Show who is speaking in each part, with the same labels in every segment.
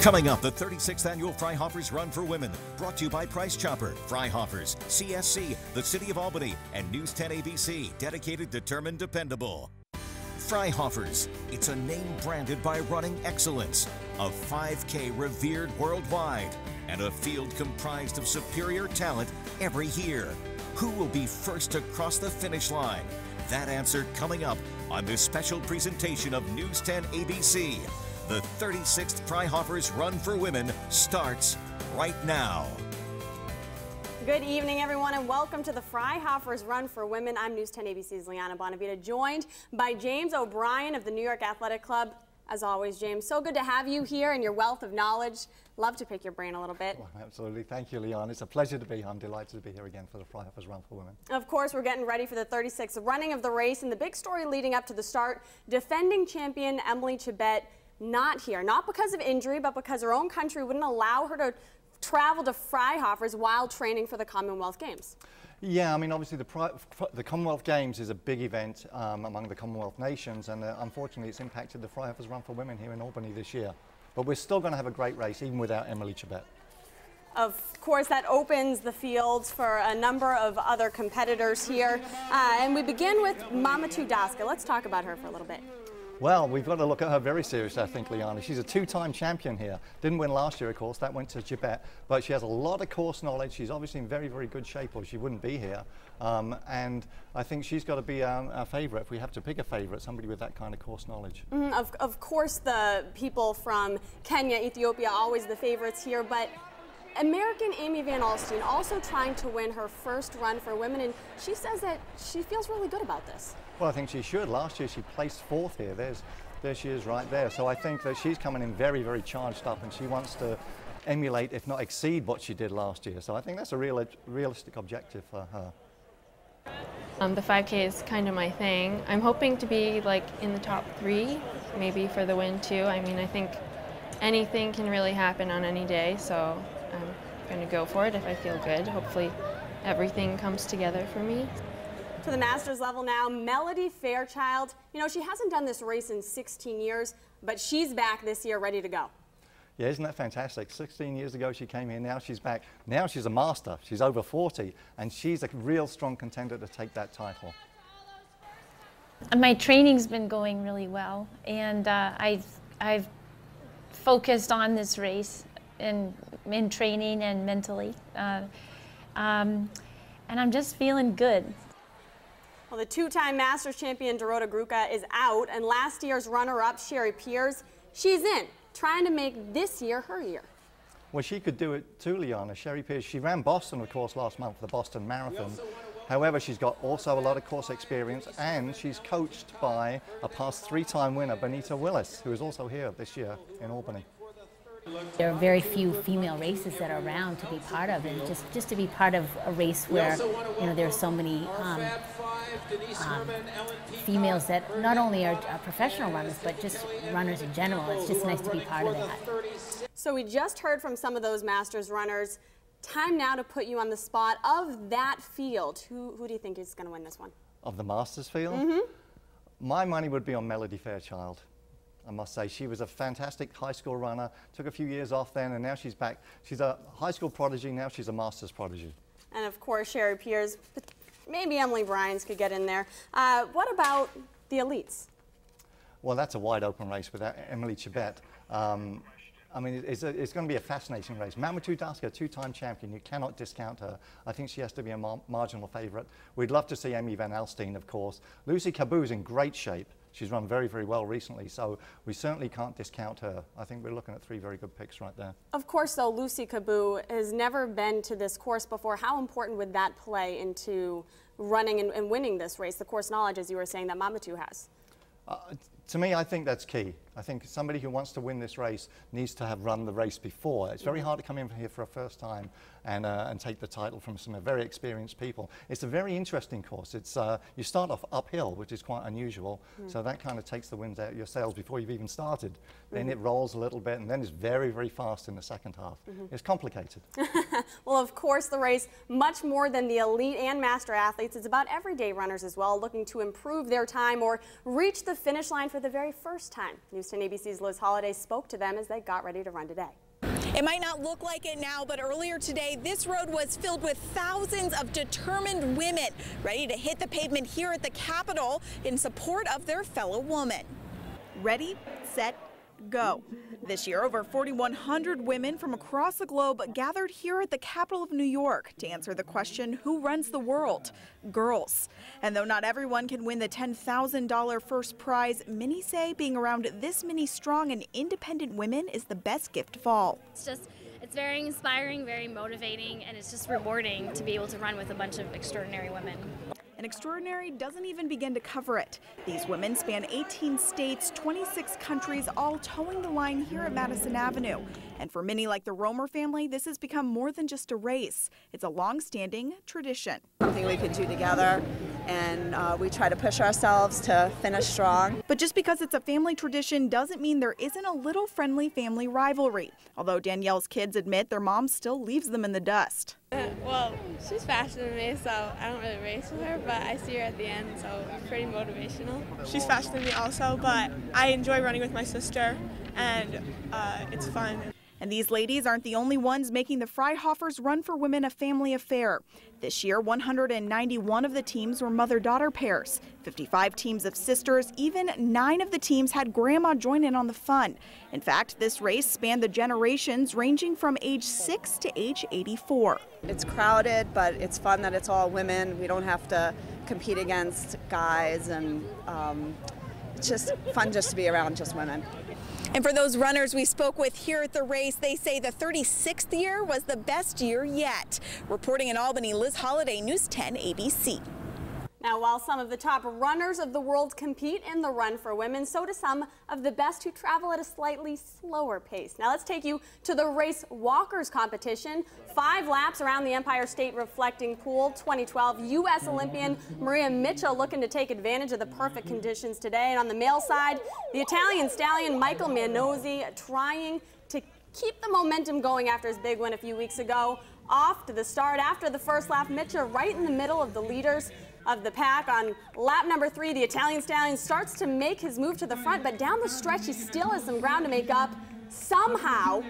Speaker 1: Coming up, the 36th Annual Freihofer's Run for Women, brought to you by Price Chopper, Freihofer's, CSC, the City of Albany, and News 10 ABC, dedicated, determined, dependable. Freihofer's, it's a name branded by running excellence, a 5K revered worldwide, and a field comprised of superior talent every year. Who will be first to cross the finish line? That answer coming up on this special presentation of News 10 ABC. The 36th Freihofer's Run for Women starts right now.
Speaker 2: Good evening, everyone, and welcome to the Freihofer's Run for Women. I'm News 10 ABC's Liana Bonavita, joined by James O'Brien of the New York Athletic Club. As always, James, so good to have you here and your wealth of knowledge. Love to pick your brain a little bit.
Speaker 3: Well, absolutely. Thank you, Liana. It's a pleasure to be here. I'm delighted to be here again for the Freihofer's Run for Women.
Speaker 2: Of course, we're getting ready for the 36th running of the race, and the big story leading up to the start, defending champion Emily Chibet not here, not because of injury, but because her own country wouldn't allow her to travel to Freihofer's while training for the Commonwealth Games. Yeah,
Speaker 3: I mean, obviously the Commonwealth Games is a big event among the Commonwealth nations, and unfortunately it's impacted the Freihofer's Run for Women here in Albany this year. But we're still going to have a great race, even without Emily Chibet.
Speaker 2: Of course, that opens the fields for a number of other competitors here. And we begin with Mamatou Daska. Let's talk about her for a little bit.
Speaker 3: Well, we've got to look at her very seriously, I think, Liana. She's a two-time champion here. Didn't win last year, of course. That went to Chibet. But she has a lot of course knowledge. She's obviously in very, very good shape, or she wouldn't be here. And I think she's got to be our favourite. If we have to pick a favourite, somebody with that kind of course knowledge.
Speaker 2: Of course, the people from Kenya, Ethiopia, always the favourites here. But American Amy Van Alstyne also trying to win her first run for women, and she says that she feels really good about this.
Speaker 3: Well, I think she should. Last year she placed fourth here. There she is right there. So I think that she's coming in very, very charged up, and she wants to emulate, if not exceed, what she did last year. So I think that's a realistic objective for her.
Speaker 4: The 5K is kind of my thing. I'm hoping to be like in the top 3, maybe for the win too. I mean, I think anything can really happen on any day, so I'm going to go for it if I feel good. Hopefully everything comes together for me.
Speaker 2: To the Masters level now, Melody Fairchild. You know, she hasn't done this race in 16 years, but she's back this year ready to go.
Speaker 3: Yeah, isn't that fantastic? 16 years ago she came here, now she's back. Now she's a master. She's over 40, and she's a real strong contender to take that title.
Speaker 5: My training's been going really well, and I've focused on this race in training and mentally, and I'm just feeling good.
Speaker 2: Well, the two-time Masters champion Dorota Gruca is out, and last year's runner-up Sherry Piers, she's in, trying to make this year her year.
Speaker 3: Well, she could do it too, Liana. Sherry Piers, she ran Boston, of course, last month, the Boston Marathon. However, she's got also a lot of course experience, and she's coached by a past 3-time winner, Benita Willis, who is also here this year in Albany.
Speaker 6: There are very few female races that are around to be part of, and just to be part of a race where, you know, there are so many females that not only are professional runners, but just runners in general. It's just nice to be part of that.
Speaker 2: So we just heard from some of those Masters runners. Time now to put you on the spot of that field. Who do you think is going to win this one?
Speaker 3: Of the Masters field? My money would be on Melody Fairchild. I must say, she was a fantastic high school runner, took a few years off then, and now she's back. She's a high school prodigy, now she's a Masters prodigy.
Speaker 2: And of course, Sherry Piers, maybe Emily Bryans could get in there. What about the elites?
Speaker 3: Well, that's a wide open race without Emily Chibet. I mean, it's going to be a fascinating race. Mamatou Daska, 2-time champion, you cannot discount her. I think she has to be a marginal favourite. We'd love to see Amy Van Alstyne, of course. Lucy Caboo's in great shape. She's run very, very well recently, so we certainly can't discount her. I think we're looking at 3 very good picks right there.
Speaker 2: Of course, though, Lucy Caboo has never been to this course before. How important would that play into running and winning this race, the course knowledge, as you were saying, that Mamatou has?
Speaker 3: To me, I think that's key. I think somebody who wants to win this race needs to have run the race before. It's very hard to come in here for a first time and take the title from some very experienced people. It's a very interesting course. It's you start off uphill, which is quite unusual, so that kind of takes the wind out of your sails before you've even started. Then it rolls a little bit, and then it's very, very fast in the second half. It's complicated.
Speaker 2: Well, of course, the race, much more than the elite and master athletes, it's about everyday runners as well, looking to improve their time or reach the finish line for the very first time. News News 10 ABC's Liz Holliday spoke to them as they got ready to run today.
Speaker 7: It might not look like it now, but earlier today, this road was filled with thousands of determined women ready to hit the pavement here at the Capitol in support of their fellow woman. Ready, set, go. This year, over 4,100 women from across the globe gathered here at the capital of New York to answer the question, who runs the world? Girls. And though not everyone can win the $10,000 first prize, many say being around this many strong and independent women is the best gift of all.
Speaker 8: It's very inspiring, very motivating, and it's just rewarding to be able to run with a bunch of extraordinary women.
Speaker 7: And extraordinary doesn't even begin to cover it. These women span 18 states, 26 countries, all towing the line here at Madison Avenue. And for many like the Romer family, this has become more than just a race. It's a long-standing tradition.
Speaker 9: Something we can do together, and we try to push ourselves to finish strong.
Speaker 7: But just because it's a family tradition doesn't mean there isn't a little friendly family rivalry. Although Danielle's kids admit their mom still leaves them in the dust.
Speaker 10: Well, she's faster than me, so I don't really race with her, but I see her at the end, so it's pretty motivational.
Speaker 11: She's faster than me also, but I enjoy running with my sister, and it's fun.
Speaker 7: And these ladies aren't the only ones making the Freihofers Run for Women a family affair. This year, 191 of the teams were mother-daughter pairs, 55 teams of sisters, even 9 of the teams had grandma join in on the fun. In fact, this race spanned the generations ranging from age 6 to age 84.
Speaker 9: It's crowded, but it's fun that it's all women. We don't have to compete against guys, and it's just fun just to be around just women.
Speaker 7: And for those runners we spoke with here at the race, they say the 36th year was the best year yet. Reporting in Albany, Liz Holliday, News 10 ABC.
Speaker 2: Now, while some of the top runners of the world compete in the Run for Women, so do some of the best who travel at a slightly slower pace. Now, let's take you to the race walkers competition. 5 laps around the Empire State Reflecting Pool. 2012 U.S. Olympian Maria Mitchell looking to take advantage of the perfect conditions today. And on the male side, the Italian stallion Michael Manozzi trying to keep the momentum going after his big win a few weeks ago. Off to the start after the first lap, Mitchell right in the middle of the leaders of the pack. On lap number 3, the Italian stallion starts to make his move to the front, but down the stretch he still has some ground to make up. Somehow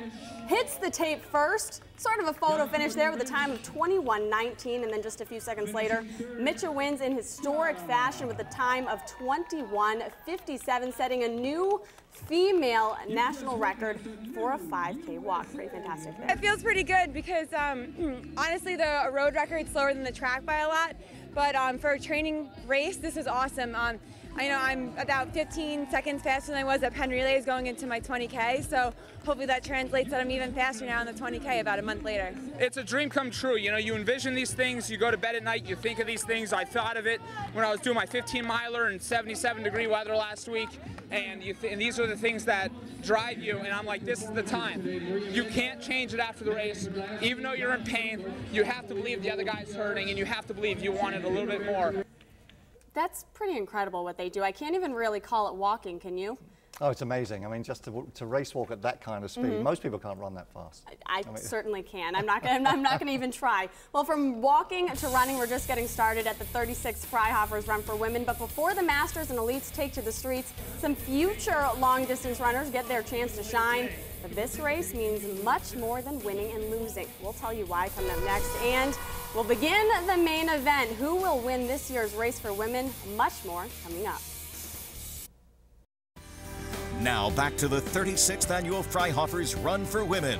Speaker 2: hits the tape first. Sort of a photo finish there with a time of 21:19, and then just a few seconds later, Mitchell wins in historic fashion with a time of 21:57, setting a new female national record for a 5K walk. Pretty fantastic there.
Speaker 10: It feels pretty good because honestly the road record's slower than the track by a lot, but for a training race this is awesome. I know I'm about 15 seconds faster than I was at Penn Relays going into my 20K, so hopefully that translates that I'm even faster now in the 20K about a month later.
Speaker 12: It's a dream come true. You know, you envision these things, you go to bed at night, you think of these things. I thought of it when I was doing my 15-miler in 77-degree weather last week, and these are the things that drive you, and I'm like, this is the time. You can't change it after the race. Even though you're in pain, you have to believe the other guy's hurting, and you have to believe you want it a little bit more.
Speaker 2: That's pretty incredible what they do. I can't even really call it walking, can you?
Speaker 3: Oh, it's amazing. I mean, just to race walk at that kind of speed, most people can't run that fast.
Speaker 2: I mean, certainly can. I'm not going to even try. Well, from walking to running, we're just getting started at the 36th Freihofers Run for Women. But before the Masters and Elites take to the streets, some future long-distance runners get their chance to shine. But this race means much more than winning and losing. We'll tell you why coming up next. And we'll begin the main event. Who will win this year's race for women? Much more coming up.
Speaker 1: Now back to the 36th Annual Freihofers Run for Women.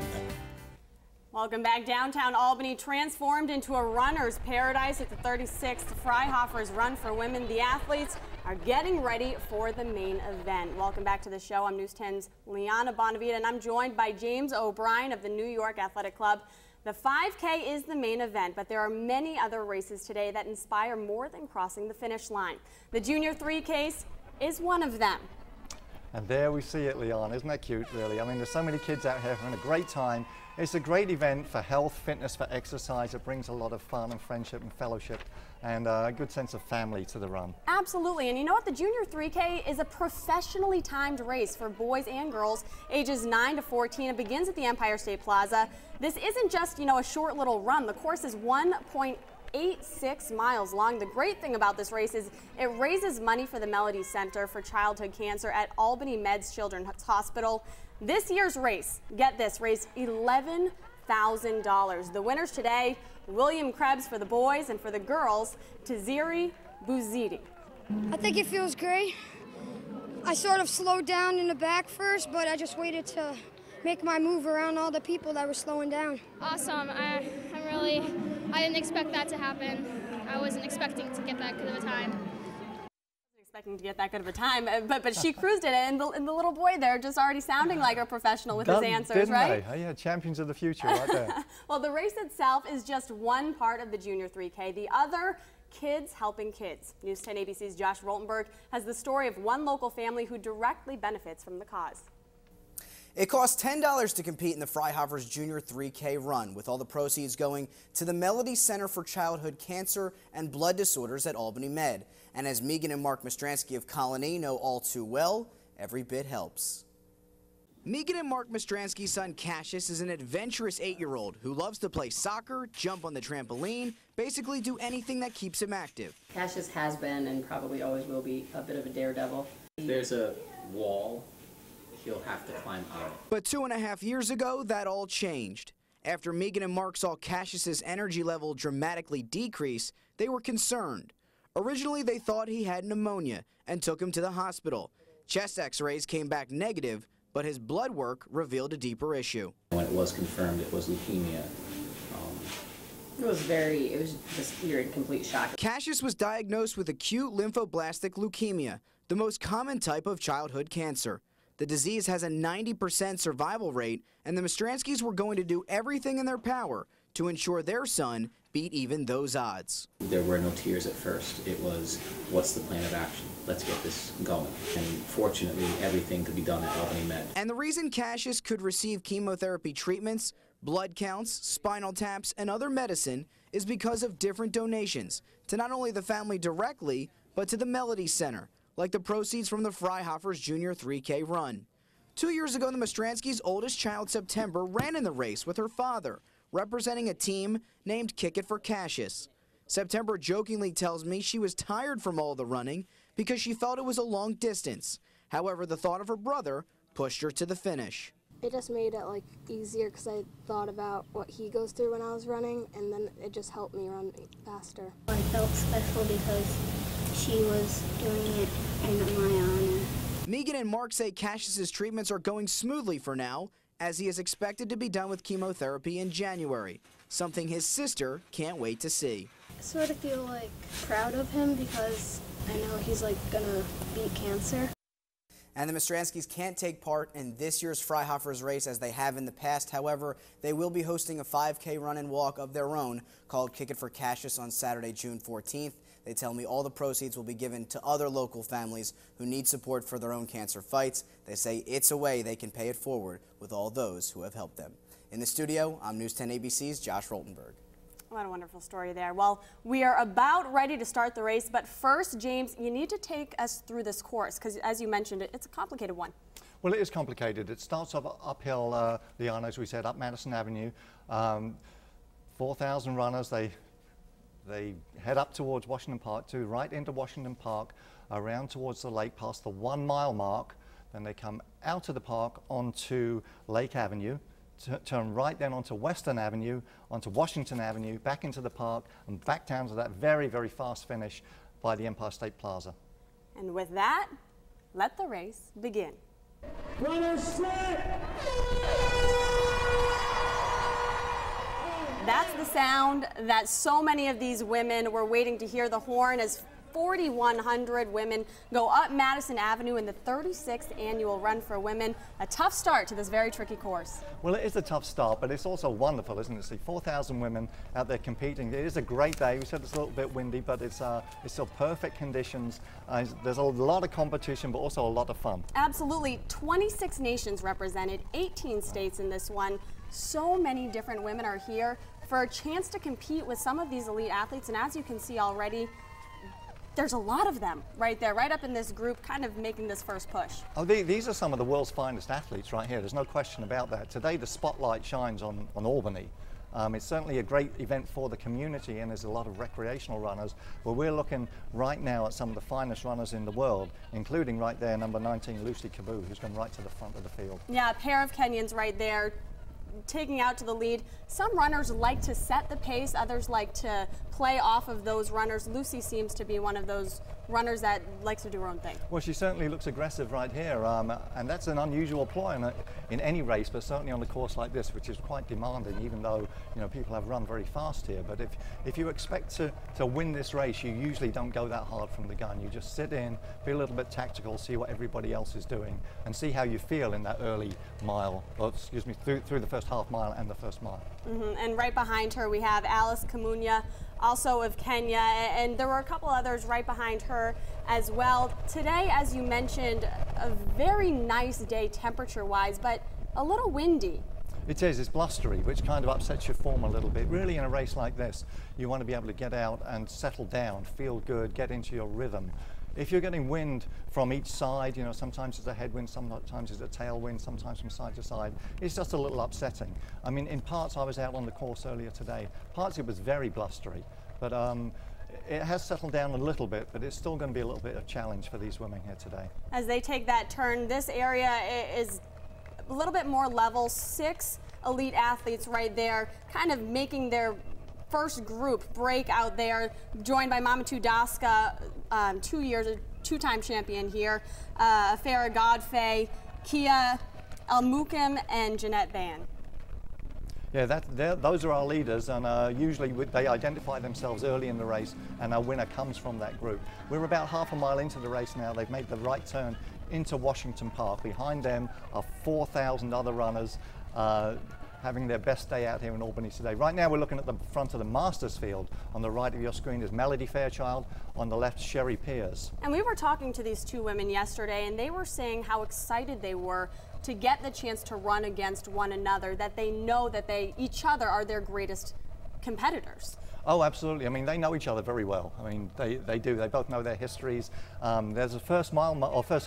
Speaker 2: Welcome back. Downtown Albany transformed into a runner's paradise at the 36th Freihofers Run for Women. The athletes are getting ready for the main event. Welcome back to the show. I'm News 10's Liana Bonavita, and I'm joined by James O'Brien of the New York Athletic Club. The 5K is the main event, but there are many other races today that inspire more than crossing the finish line. The Junior 3K is one of them.
Speaker 3: And there we see it, Leon. Isn't that cute, really? I mean, there's so many kids out here having a great time. It's a great event for health, fitness, for exercise. It brings a lot of fun and friendship and fellowship and a good sense of family to the run. Absolutely.
Speaker 2: And you know what? The Junior 3K is a professionally timed race for boys and girls ages 9 to 14. It begins at the Empire State Plaza. This isn't just, a short little run. The course is 1.8 0.86 miles long. The great thing about this race is it raises money for the Melody Center for Childhood Cancer at Albany Meds Children's Hospital. This year's race, get this, raised $11,000. The winners today, William Krebs for the boys, and for the girls, Taziri Bouzidi.
Speaker 13: I think it feels great. I sort of slowed down in the back first, but I just waited to make my move around all the people that were slowing down.
Speaker 8: Awesome. I didn't expect that to happen. I wasn't expecting to get that good of a time.
Speaker 2: Expecting to get that good of a time, but she cruised it, and the little boy there just already sounding like a professional with his answers, right?
Speaker 3: They? Oh, yeah, champions of the future right there.
Speaker 2: Well, the race itself is just one part of the Junior 3K. The other, kids helping kids. News 10 ABC's Josh Roltenberg has the story of one local family who directly benefits from the cause.
Speaker 14: It costs $10 to compete in the Freihofer's Junior 3K run, with all the proceeds going to the Melody Center for Childhood Cancer and Blood Disorders at Albany Med. And as Megan and Mark Mastransky of Colony know all too well, every bit helps. Megan and Mark Mastransky's son Cassius is an adventurous 8-year-old who loves to play soccer, jump on the trampoline, basically do anything that keeps him active.
Speaker 15: Cassius has been and probably always will be a bit of a daredevil. There's a wall. He'll have to climb out.
Speaker 14: But 2.5 years ago, that all changed. After Megan and Mark saw Cassius's energy level dramatically decrease, they were concerned. Originally, they thought he had pneumonia and took him to the hospital. Chest x-rays came back negative, but his blood work revealed a deeper issue.
Speaker 15: When it was confirmed it was leukemia, it was just, you're in complete shock.
Speaker 14: Cassius was diagnosed with acute lymphoblastic leukemia, the most common type of childhood cancer. The disease has a 90% survival rate, and the Mastranskys were going to do everything in their power to ensure their son beat even those odds.
Speaker 15: There were no tears at first. It was, what's the plan of action? Let's get this going. And fortunately, everything could be done at Albany Med.
Speaker 14: And the reason Cassius could receive chemotherapy treatments, blood counts, spinal taps, and other medicine is because of different donations to not only the family directly, but to the Melody Center, like the proceeds from the Freihofer's Junior 3K run. 2 years ago, the Mastranskys' oldest child, September, ran in the race with her father, representing a team named Kick It for Cassius. September jokingly tells me she was tired from all the running because she felt it was a long distance. However, the thought of her brother pushed her to the finish.
Speaker 16: It just made it easier because I thought about what he goes through when I was running, and then it just helped me run faster.
Speaker 17: I felt special because she was doing it in my honor.
Speaker 14: Megan and Mark say Cassius's treatments are going smoothly for now, as he is expected to be done with chemotherapy in January, something his sister can't wait to see.
Speaker 16: I sort of feel proud of him because I know he's gonna beat cancer.
Speaker 14: And the Mastranskys can't take part in this year's Freihofer's race as they have in the past. However, they will be hosting a 5K run and walk of their own called Kick It for Cassius on Saturday, June 14th. They tell me all the proceeds will be given to other local families who need support for their own cancer fights. They say it's a way they can pay it forward with all those who have helped them. In the studio, I'm News 10 ABC's Josh Roltenberg.
Speaker 2: What a wonderful story there. Well, we are about ready to start the race, but first, James, you need to take us through this course because, as you mentioned, it's a complicated one.
Speaker 3: Well, it is complicated. It starts off uphill, Liana, as we said, up Madison Avenue. 4,000 runners. They head up towards Washington Park, right into Washington Park, around towards the lake, past the 1 mile mark. Then they come out of the park onto Lake Avenue, turn right then onto Western Avenue, onto Washington Avenue, back into the park, and back down to that very, very fast finish by the Empire State Plaza.
Speaker 2: And with that, let the race begin.
Speaker 18: Runners set!
Speaker 2: That's the sound that so many of these women were waiting to hear. The horn as 4,100 women go up Madison Avenue in the 36th annual Run for Women. A tough start to this very tricky course.
Speaker 3: Well, it is a tough start, but it's also wonderful, isn't it? See 4,000 women out there competing. It is a great day. We said it's a little bit windy, but it's still perfect conditions. There's a lot of competition, but also a lot of fun.
Speaker 2: Absolutely. 26 nations represented, 18 states in this one. So many different women are here for a chance to compete with some of these elite athletes, and as you can see already, there's a lot of them right there, right up in this group, kind of making this first push.
Speaker 3: Oh, these are some of the world's finest athletes right here. There's no question about that. Today, the spotlight shines on Albany. It's certainly a great event for the community, and there's a lot of recreational runners. But we're looking right now at some of the finest runners in the world, including right there, number 19, Lucy Kaboo, who's gone right to the front of the field.
Speaker 2: Yeah, a pair of Kenyans right there, taking out to the lead. Some runners like to set the pace, others like to play off of those runners. Lucy seems to be one of those runners that likes to do her own thing.
Speaker 3: Well, she certainly looks aggressive right here, and that's an unusual ploy in any race, but certainly on a course like this, which is quite demanding, even though people have run very fast here. But if you expect to win this race, you usually don't go that hard from the gun. You just sit in, be a little bit tactical, see what everybody else is doing, and see how you feel in that early mile, or excuse me, through the first half mile and the first mile.
Speaker 2: And right behind her we have Alice Kamunya, also of Kenya, and there were a couple others right behind her as well. Today, as you mentioned, a very nice day temperature-wise, but a little windy.
Speaker 3: It is, it's blustery, which kind of upsets your form a little bit. Really, in a race like this, you want to be able to get out and settle down, feel good, get into your rhythm. If you're getting wind from each side, sometimes it's a headwind, sometimes it's a tailwind, sometimes from side to side, it's just a little upsetting. I mean, in parts I was out on the course earlier today, parts it was very blustery, but it has settled down a little bit, but it's still going to be a little bit of a challenge for these women here today.
Speaker 2: As they take that turn, this area is a little bit more level. 6 elite athletes right there, kind of making their first group break out there, joined by Mamadou Daska, 2-time champion here, Farah Godfrey, Kia Elmoukim, and Jeanette Ban.
Speaker 3: Yeah, those are our leaders, and usually they identify themselves early in the race, and our winner comes from that group. We're about half a mile into the race now. They've made the right turn into Washington Park. Behind them are 4,000 other runners having their best day out here in Albany today. Right now we're looking at the front of the Masters field. On the right of your screen is Melody Fairchild, on the left Sherry Peers.
Speaker 2: And we were talking to these two women yesterday, and they were saying how excited they were to get the chance to run against one another, that they know that each other are their greatest competitors.
Speaker 3: Oh, absolutely. I mean, they know each other very well. I mean, they do. They both know their histories. There's a first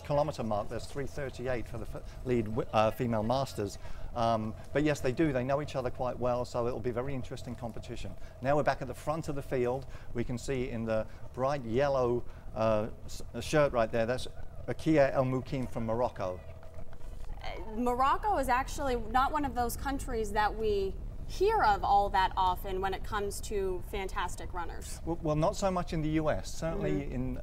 Speaker 3: kilometre mark. There's 3:38 for the lead female masters. But yes, they do. They know each other quite well, so it'll be very interesting competition. Now we're back at the front of the field. We can see in the bright yellow shirt right there, that's Kia Elmoukim from Morocco.
Speaker 2: Morocco is actually not one of those countries that we hear of all that often when it comes to fantastic runners.
Speaker 3: Well, not so much in the US. Certainly in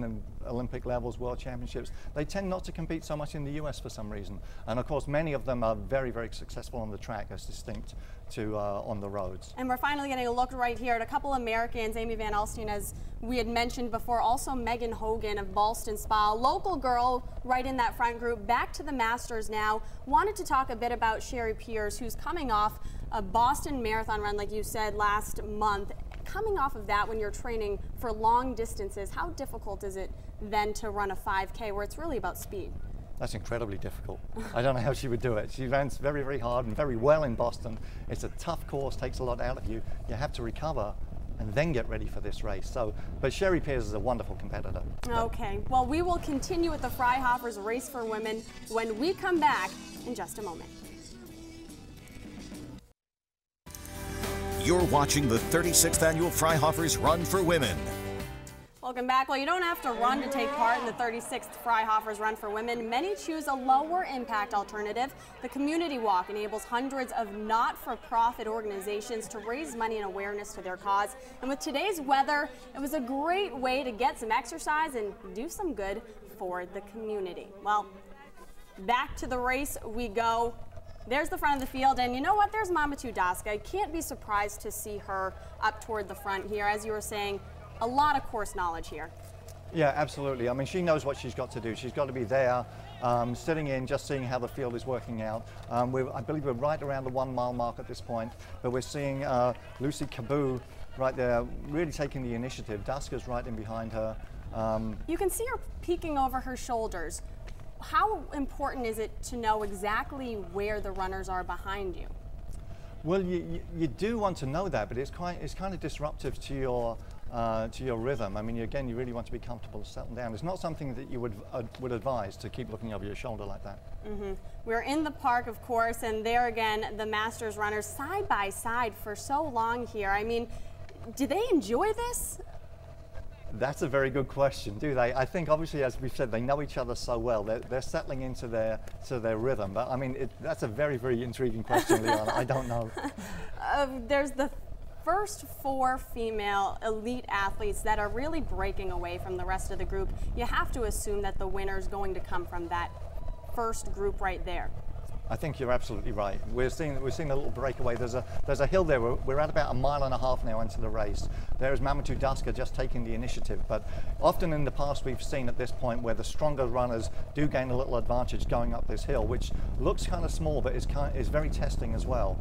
Speaker 3: the Olympic levels, World Championships, they tend not to compete so much in the US for some reason. And of course, many of them are very, very successful on the track as distinct to on the roads.
Speaker 2: And we're finally getting a look right here at a couple Americans, Amy Van Alstyne, as we had mentioned before, also Megan Hogan of Ballston Spa, local girl right in that front group, back to the Masters now. Wanted to talk a bit about Sherry Peers, who's coming off a Boston Marathon run, like you said, last month. Coming off of that, when you're training for long distances, how difficult is it then to run a 5K where it's really about speed?
Speaker 3: That's incredibly difficult. I don't know how she would do it. She runs very, very hard and very well in Boston. It's a tough course, takes a lot out of you. You have to recover and then get ready for this race. But Sherry Peers is a wonderful competitor.
Speaker 2: Okay, well, we will continue with the Freihofer's Race for Women when we come back in just a moment.
Speaker 1: You're watching the 36th Annual Freihofer's Run for Women.
Speaker 2: Welcome back. Well, you don't have to run to take part in the 36th Freihofer's Run for Women. Many choose a lower impact alternative. The Community Walk enables hundreds of not-for-profit organizations to raise money and awareness to their cause. And with today's weather, it was a great way to get some exercise and do some good for the community. Well, back to the race we go. There's the front of the field, and you know what? There's Mamadou Daska. I can't be surprised to see her up toward the front here. As you were saying, a lot of course knowledge here.
Speaker 3: Yeah, absolutely. I mean, she knows what she's got to do. She's got to be there, sitting in, just seeing how the field is working out. I believe we're right around the 1 mile mark at this point, but we're seeing Lucy Kaboo right there, really taking the initiative. Daska's right in behind her.
Speaker 2: You can see her peeking over her shoulders. How important is it to know exactly where the runners are behind you?
Speaker 3: Well, you do want to know that, but it's kind of disruptive to your to your rhythm. I mean, again, you really want to be comfortable, settle down. It's not something that you would advise to keep looking over your shoulder like that.
Speaker 2: We're in the park, of course, and there again, the Masters runners side by side for so long here. I mean, do they enjoy this?
Speaker 3: That's a very good question, do they? I think obviously, as we've said, they know each other so well. They're settling into their rhythm. But I mean, that's a very, very intriguing question, Leon. I don't know.
Speaker 2: There's the first 4 female elite athletes that are really breaking away from the rest of the group. You have to assume that the winner is going to come from that first group right there.
Speaker 3: I think you're absolutely right. We're seeing a little breakaway. There's a hill there. We're at about 1.5 miles now into the race. There is Mamadou Daska just taking the initiative. But often in the past we've seen at this point where the stronger runners do gain a little advantage going up this hill, which looks kind of small but is very testing as well.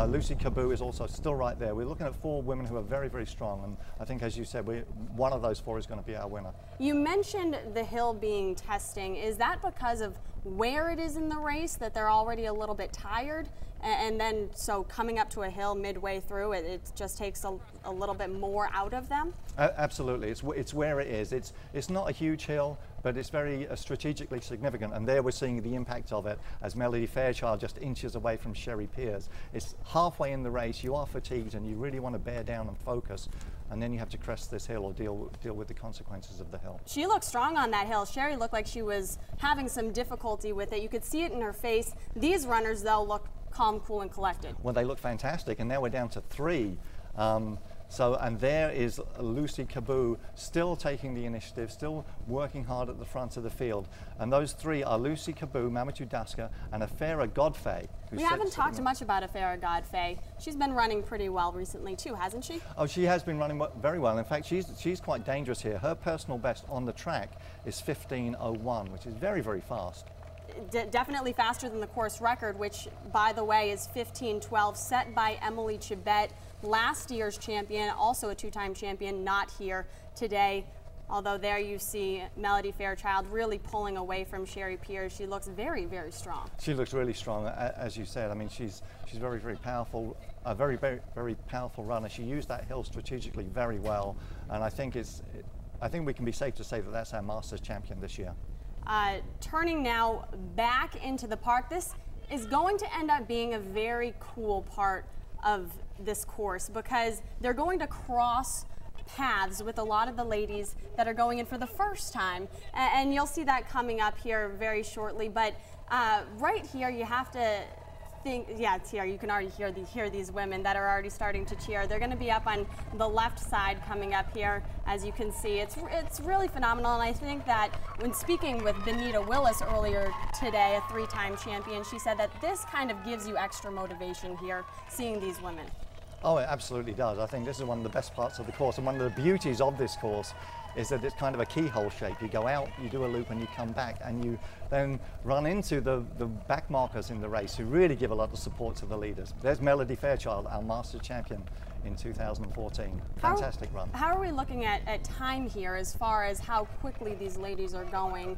Speaker 3: Lucy Caboo is also still right there. We're looking at 4 women who are very, very strong. And I think, as you said, one of those 4 is going to be our winner.
Speaker 2: You mentioned the hill being testing. Is that because of where it is in the race, that they're already a little bit tired, and then so coming up to a hill midway through it just takes a little bit more out of them?
Speaker 3: Absolutely. It's where it is. It's not a huge hill, but it's very strategically significant, and there we're seeing the impact of it as Melody Fairchild just inches away from Sherry Peers. It's halfway in the race, you are fatigued and you really want to bear down and focus, and then you have to crest this hill or deal with the consequences of the hill.
Speaker 2: She looked strong on that hill. Sherry looked like she was having some difficulty with it. You could see it in her face. These runners, though, look calm, cool, and collected.
Speaker 3: Well, they look fantastic, and now we're down to 3. And there is Lucy Caboo still taking the initiative, still working hard at the front of the field. And those 3 are Lucy Caboo, Mamadou Daska, and Afera Godfrey.
Speaker 2: We haven't talked much about Afera Godfrey. She's been running pretty well recently too, hasn't she?
Speaker 3: Oh, she has been running very well. In fact, she's quite dangerous here. Her personal best on the track is 15:01, which is very, very fast.
Speaker 2: Definitely faster than the course record, which, by the way, is 15:12, set by Emily Chibet, last year's champion, also a 2-time champion, not here today. Although there you see Melody Fairchild really pulling away from Sherry Peers. She looks very, very strong.
Speaker 3: She looks really strong, as you said. I mean, she's very, very powerful, a very, very, very powerful runner. She used that hill strategically very well, and I think we can be safe to say that that's our Masters champion this year.
Speaker 2: Turning now back into the park, this is going to end up being a very cool part of this course because they're going to cross paths with a lot of the ladies that are going in for the first time, and you'll see that coming up here very shortly. But right here you have to think, yeah, it's here. You can already hear these women that are already starting to cheer. They're going to be up on the left side coming up here, as you can see. It's really phenomenal, and I think that when speaking with Benita Willis earlier today, a 3-time champion, she said that this kind of gives you extra motivation here, seeing these women.
Speaker 3: Oh, it absolutely does. I think this is one of the best parts of the course, and one of the beauties of this course is that it's kind of a keyhole shape. You go out, you do a loop, and you come back, and you then run into the back markers in the race who really give a lot of support to the leaders. There's Melody Fairchild, our Masters champion in 2014. Fantastic run.
Speaker 2: How are we looking at time here as far as how quickly these ladies are going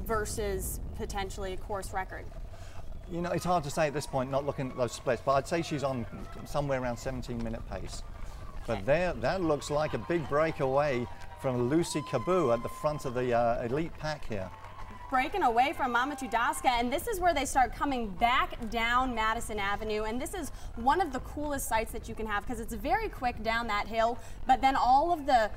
Speaker 2: versus potentially a course record?
Speaker 3: You know, it's hard to say at this point, not looking at those splits, but I'd say she's on somewhere around 17-minute pace. But that looks like a big breakaway from Lucy Caboo at the front of the elite pack here.
Speaker 2: Breaking away from Mamadou Daska, and this is where they start coming back down Madison Avenue, and this is one of the coolest sights that you can have because it's very quick down that hill, but then all of the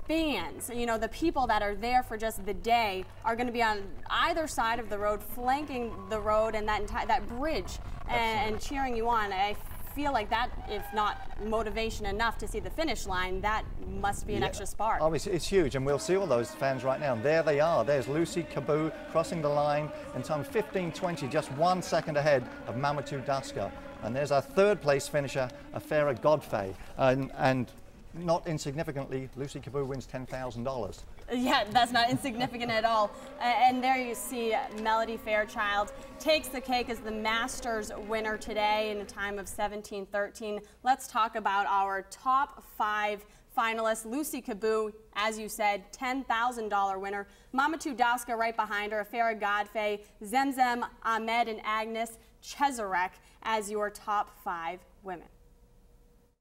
Speaker 2: fans, you know, the people that are there for just the day are going to be on either side of the road, flanking the road and that bridge and cheering you on. I feel like that, if not motivation enough to see the finish line, that must be an extra spark.
Speaker 3: Oh, it's huge, and we'll see all those fans right now. There they are. There's Lucy Caboo crossing the line in time 15:20, just 1 second ahead of Mamadou Daska. And there's our 3rd place finisher, Afera Godfrey. And not insignificantly, Lucy Caboo wins $10,000.
Speaker 2: Yeah, that's not insignificant at all. And there you see Melody Fairchild takes the cake as the Masters winner today in a time of 17:13. Let's talk about our top 5 finalists. Lucy Caboo, as you said, $10,000 winner. Mamadou Daska right behind her, Afera Godfrey, Zemzem Ahmed, and Agnes Chezarek as your top 5 women.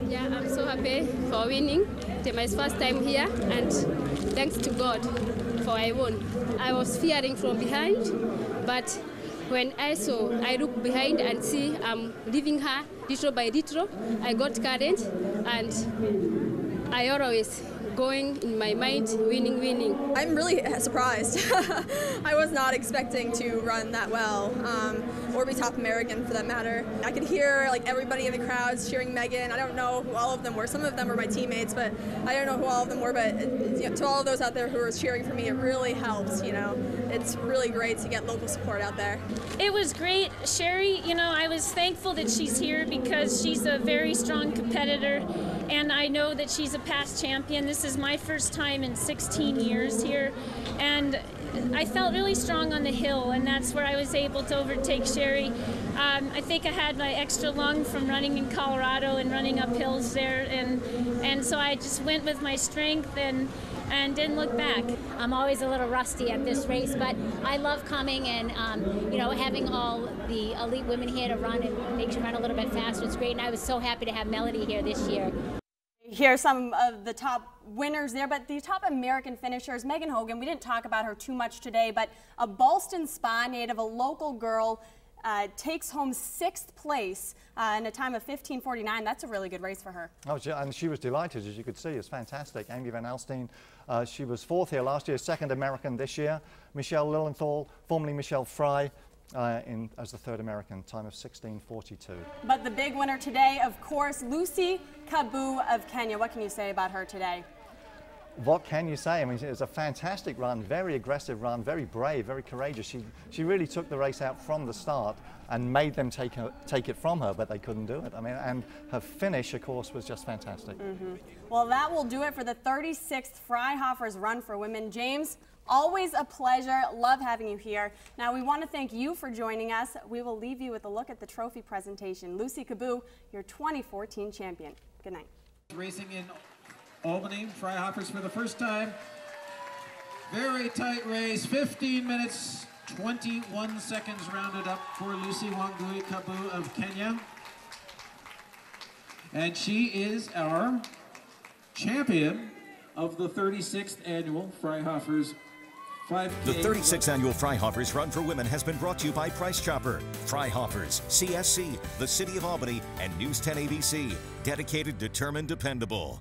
Speaker 19: Yeah, I'm so happy for winning. It's my first time here, and thanks to God for I won. I was fearing from behind, but when I look behind and see I'm leaving her little by little, I got courage, and I always going in my mind, winning, winning.
Speaker 20: I'm really surprised. I was not expecting to run that well, or be top American for that matter. I could hear like everybody in the crowds cheering Megan. I don't know who all of them were. Some of them were my teammates, but I don't know who all of them were. But to all of those out there who were cheering for me, it really helped. You know, it's really great to get local support out there.
Speaker 5: It was great. Sherry, you know, I was thankful that she's here because she's a very strong competitor, and I know that she's a past champion. This is my first time in 16 years here, and I felt really strong on the hill, and that's where I was able to overtake Sherry. I think I had my extra lung from running in Colorado and running up hills there, and so I just went with my strength and didn't look back.
Speaker 6: I'm always a little rusty at this race, but I love coming and you know, having all the elite women here to run and make you run a little bit faster. It's great, and I was so happy to have Melody here this year.
Speaker 2: Here's some of the top winners there, but the top American finishers. Megan Hogan, we didn't talk about her too much today, but a Ballston Spa native, a local girl, takes home 6th place in a time of 15:49. That's a really good race for her. Oh,
Speaker 3: and she was delighted, as you could see. It's fantastic. Amy Van Alstyne, she was 4th here last year, 2nd American this year. Michelle Lilienthal, formerly Michelle Fry, as the 3rd American, time of 16:42.
Speaker 2: But the big winner today, of course, Lucy Kabu of Kenya. What can you say about her today?
Speaker 3: What can you say? I mean, it was a fantastic run, very aggressive run, very brave, very courageous. She really took the race out from the start and made them take it from her, but they couldn't do it. I mean, and her finish, of course, was just fantastic.
Speaker 2: Well, that will do it for the 36th Freihofer's Run for Women. James, always a pleasure. Love having you here. Now, we want to thank you for joining us. We will leave you with a look at the trophy presentation. Lucy Kabu, your 2014 champion. Good night.
Speaker 21: Racing in Albany, Freihofers for the first time. Very tight race, 15 minutes, 21 seconds rounded up for Lucy Wangui Kabu of Kenya. And she is our champion of the 36th annual Freihofers 5K.
Speaker 1: The 36th annual Freihofer's Run for Women has been brought to you by Price Chopper, Freihofers, CSC, the City of Albany, and News 10 ABC. Dedicated, determined, dependable.